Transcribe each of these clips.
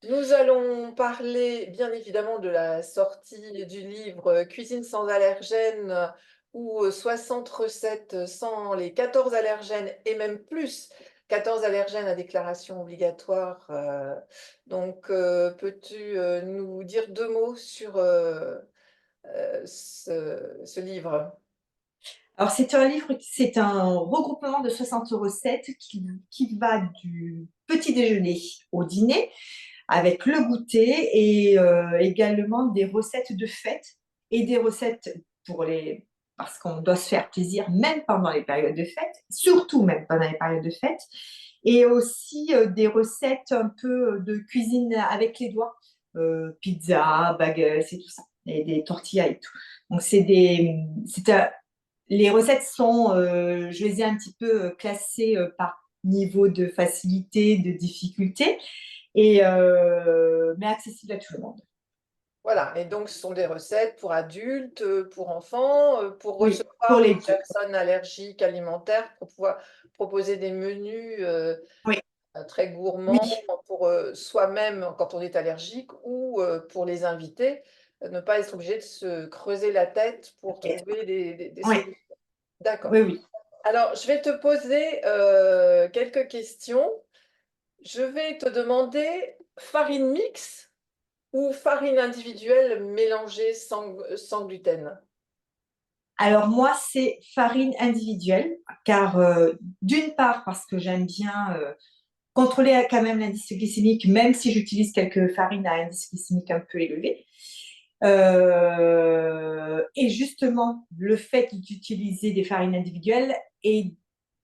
Nous allons parler bien évidemment de la sortie du livre Cuisine sans allergènes ou 60 recettes sans les 14 allergènes et même plus 14 allergènes à déclaration obligatoire. Peux-tu nous dire deux mots sur ce livre? Alors, c'est un livre, c'est un regroupement de 60 recettes qui va du petit déjeuner au dîner, avec le goûter et également des recettes de fête et des recettes parce qu'on doit se faire plaisir même pendant les périodes de fête, surtout même pendant les périodes de fête, et aussi des recettes un peu de cuisine avec les doigts, pizza, bagels et tout ça, et des tortillas et tout. Donc, les recettes sont, je les ai un petit peu classées par niveau de facilité, de difficulté, mais accessible à tout le monde. Voilà, et donc ce sont des recettes pour adultes, pour enfants, pour Oui, pour recevoir les les deux. personnes allergiques alimentaires, pour pouvoir proposer des menus, Oui, très oui, gourmands pour, soi-même quand on est allergique ou, pour les invités, ne pas être obligé de se creuser la tête pour trouver des oui, solutions. D'accord. oui, oui. Alors je vais te poser, quelques questions. Je vais te demander farine mixte ou farine individuelle mélangée sans gluten? Alors moi, c'est farine individuelle, car d'une part, parce que j'aime bien contrôler quand même l'indice glycémique, même si j'utilise quelques farines à indice glycémique un peu élevé. Et justement, le fait d'utiliser des farines individuelles et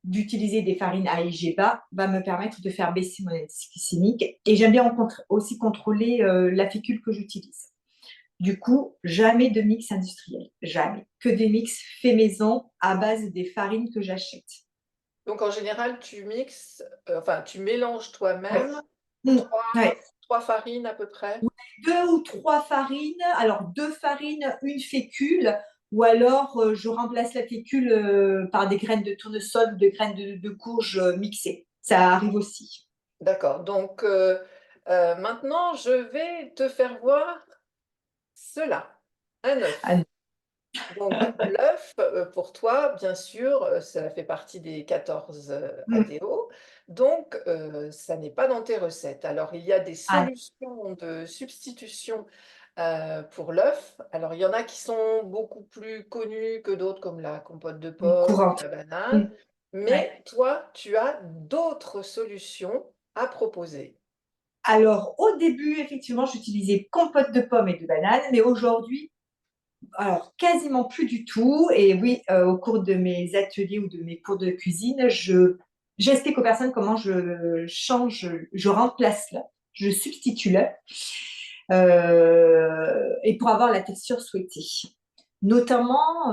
d'utiliser des farines à IG bas va me permettre de faire baisser mon indice glycémique. Et j'aime bien aussi contrôler la fécule que j'utilise. Du coup, jamais de mix industriel, jamais. Que des mix faits maison à base des farines que j'achète. Donc en général, tu mixes, enfin tu mélanges Ouais. toi-même Mm. 3 Ouais. 3 farines à peu près? Deux ou trois farines, alors deux farines, une fécule, ou alors je remplace la fécule par des graines de tournesol, des graines de courge mixées. Ça arrive aussi. D'accord, donc maintenant je vais te faire voir cela, un œuf. Ah, Donc l'œuf, pour toi, bien sûr, ça fait partie des 14 mm. ADO, donc ça n'est pas dans tes recettes. Alors il y a des Ah, solutions de substitution, pour l'œuf. Alors il y en a qui sont beaucoup plus connues que d'autres, comme la compote de pommes, courante. la Mm. banane, Ouais. mais toi, tu as d'autres solutions à proposer. Alors, au début, effectivement, j'utilisais compote de pommes et de bananes, mais aujourd'hui, alors quasiment plus du tout. Et oui, au cours de mes ateliers ou de mes cours de cuisine, j'explique aux personnes comment je change, je remplace l'œuf, je substitue l'œuf, et pour avoir la texture souhaitée. Notamment,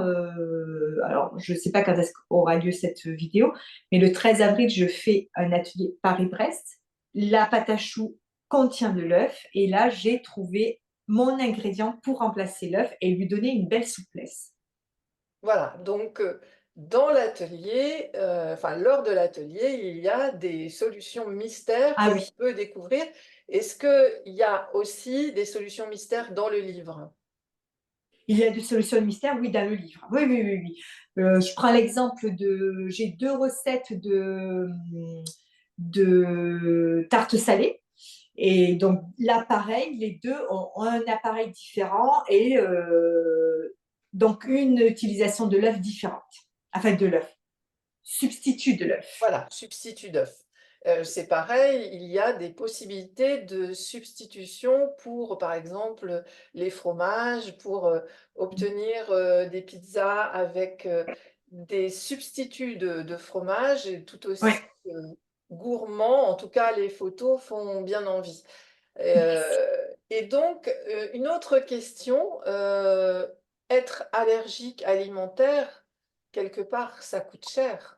alors je ne sais pas quand est-ce qu'aura lieu cette vidéo, mais le 13 avril, je fais un atelier Paris-Brest. La pâte à choux contient de l'œuf et là, j'ai trouvé mon ingrédient pour remplacer l'œuf et lui donner une belle souplesse. Voilà, donc dans l'atelier, enfin lors de l'atelier, il y a des solutions mystères que Ah l'on oui, peut découvrir. Est-ce qu'il y a aussi des solutions mystères dans le livre? il y a des solutions mystères, oui, dans le livre. Oui, oui, oui, oui. Je prends l'exemple j'ai deux recettes de tarte salée. Et donc là, pareil, les deux ont un appareil différent et donc une utilisation de l'œuf différente. Enfin, de l'œuf, substitut de l'œuf. Voilà, substitut d'œuf. C'est pareil, il y a des possibilités de substitution pour, par exemple, les fromages, pour, obtenir, des pizzas avec, des substituts de fromage et tout Oui. aussi, gourmands. En tout cas, les photos font bien envie. Et donc, une autre question, être allergique alimentaire, quelque part, ça coûte cher.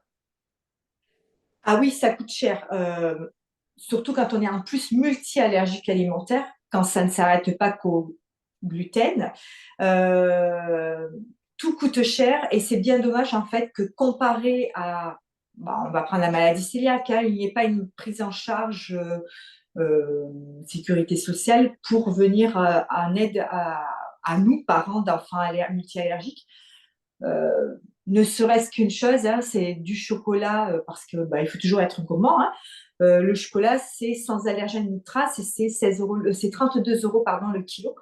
Ah oui, ça coûte cher. Surtout quand on est en plus multi-allergique alimentaire, quand ça ne s'arrête pas qu'au gluten. Euh, Tout coûte cher et c'est bien dommage en fait que comparé à, bah, on va prendre la maladie cœliaque, hein, il n'y ait pas une prise en charge euh, sécurité sociale pour venir en aide à nous, parents d'enfants multi-allergiques. Euh, Ne serait-ce qu'une chose, hein, c'est du chocolat, parce que bah, il faut toujours être gourmand. Hein. Le chocolat, c'est sans allergène ni trace et c'est 16 euros, c'est 32 euros pardon, le kilo.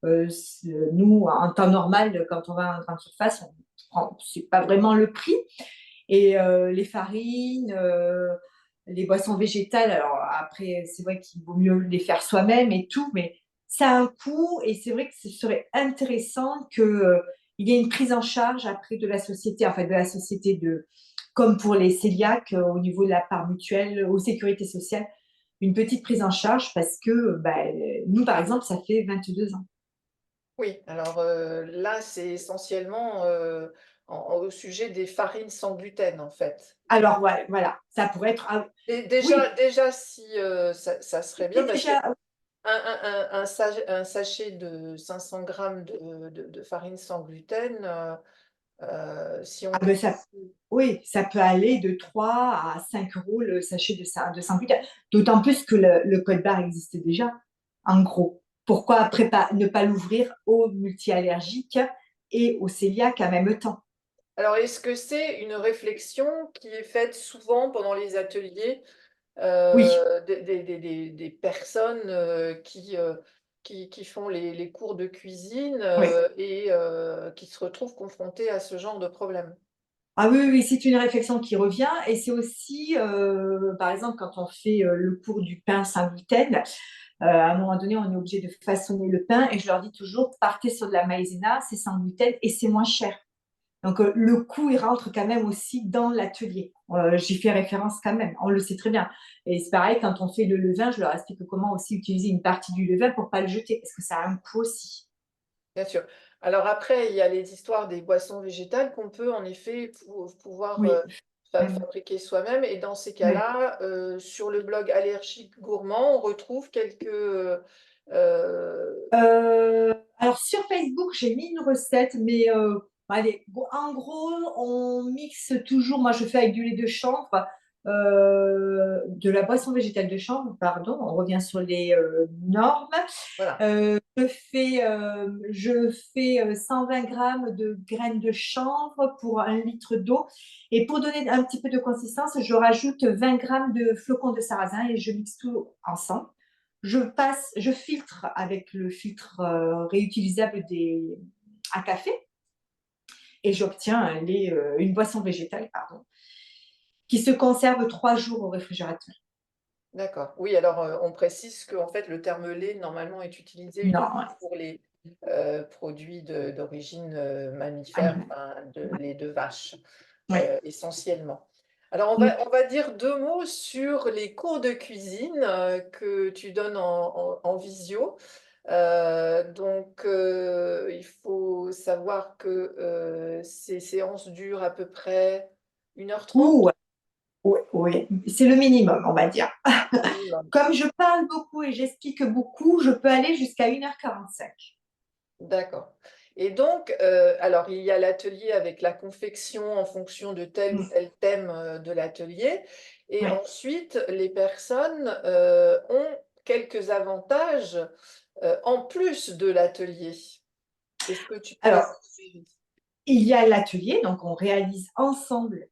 Nous, en temps normal, quand on va en grande surface, on prend, c'est pas vraiment le prix. Et les farines, les boissons végétales, alors après, c'est vrai qu'il vaut mieux les faire soi-même et tout, mais ça a un coût et c'est vrai que ce serait intéressant que, il y ait une prise en charge après de la société, en fait, de la société comme pour les cœliaques, au niveau de la part mutuelle, aux sécurités sociales, une petite prise en charge parce que bah, nous, par exemple, ça fait 22 ans. Oui, alors là, c'est essentiellement au sujet des farines sans gluten, en fait. Alors ouais, voilà, ça pourrait être. Et Oui, déjà, si ça serait bien, c'est parce que déjà. un sachet de 500 grammes de farine sans gluten, si on Ah peut. ben ça, oui, ça peut aller de 3 à 5 euros le sachet de 5 litres. D'autant plus que le code barre existait déjà, en gros. Pourquoi après ne pas l'ouvrir aux multi-allergiques et aux cœliaques en même temps? Alors, est-ce que c'est une réflexion qui est faite souvent pendant les ateliers Oui, des personnes qui font les cours de cuisine oui. et qui se retrouvent confrontées à ce genre de problème? Ah oui, oui, oui, c'est une réflexion qui revient et c'est aussi, par exemple, quand on fait le cours du pain sans gluten, à un moment donné, on est obligé de façonner le pain et je leur dis toujours, partez sur de la maïzena, c'est sans gluten et c'est moins cher. Donc, le coût, il rentre quand même aussi dans l'atelier. J'y fais référence quand même, on le sait très bien. Et c'est pareil, quand on fait le levain, je leur explique comment aussi utiliser une partie du levain pour ne pas le jeter, parce que ça a un coût aussi. Bien sûr. Alors après, il y a les histoires des boissons végétales qu'on peut en effet pouvoir Oui, même. fabriquer soi-même. Et dans ces Ouais. cas-là, sur le blog Allergique Gourmand, on retrouve quelques... Alors, sur Facebook, j'ai mis une recette, mais allez, en gros, on mixe toujours. Moi, je fais avec du lait de chanvre, de la boisson végétale de chanvre, pardon. On revient sur les normes. voilà. Je fais 120 grammes de graines de chanvre pour 1 litre d'eau. Et pour donner un petit peu de consistance, je rajoute 20 grammes de flocons de sarrasin et je mixe tout ensemble. Je filtre avec le filtre réutilisable à café et j'obtiens une boisson végétale, pardon, qui se conserve 3 jours au réfrigérateur. D'accord. Oui, alors on précise que en fait, le terme lait, normalement, est utilisé uniquement Non, pour les produits d'origine mammifère, animal. enfin, lait de vache, Oui. essentiellement. Alors, Mm. on va dire deux mots sur les cours de cuisine que tu donnes en visio. Il faut savoir que ces séances durent à peu près 1h30 Ouh, oui, oui. C'est le minimum, on va dire. minimum. Comme je parle beaucoup et j'explique beaucoup, je peux aller jusqu'à 1h45. D'accord. Et donc, alors il y a l'atelier avec la confection en fonction de tel ou Mm. tel thème de l'atelier. Et Ouais. ensuite, les personnes ont quelques avantages en plus de l'atelier. Est-ce que tu peux les Alors, expliquer? il y a l'atelier, donc on réalise ensemble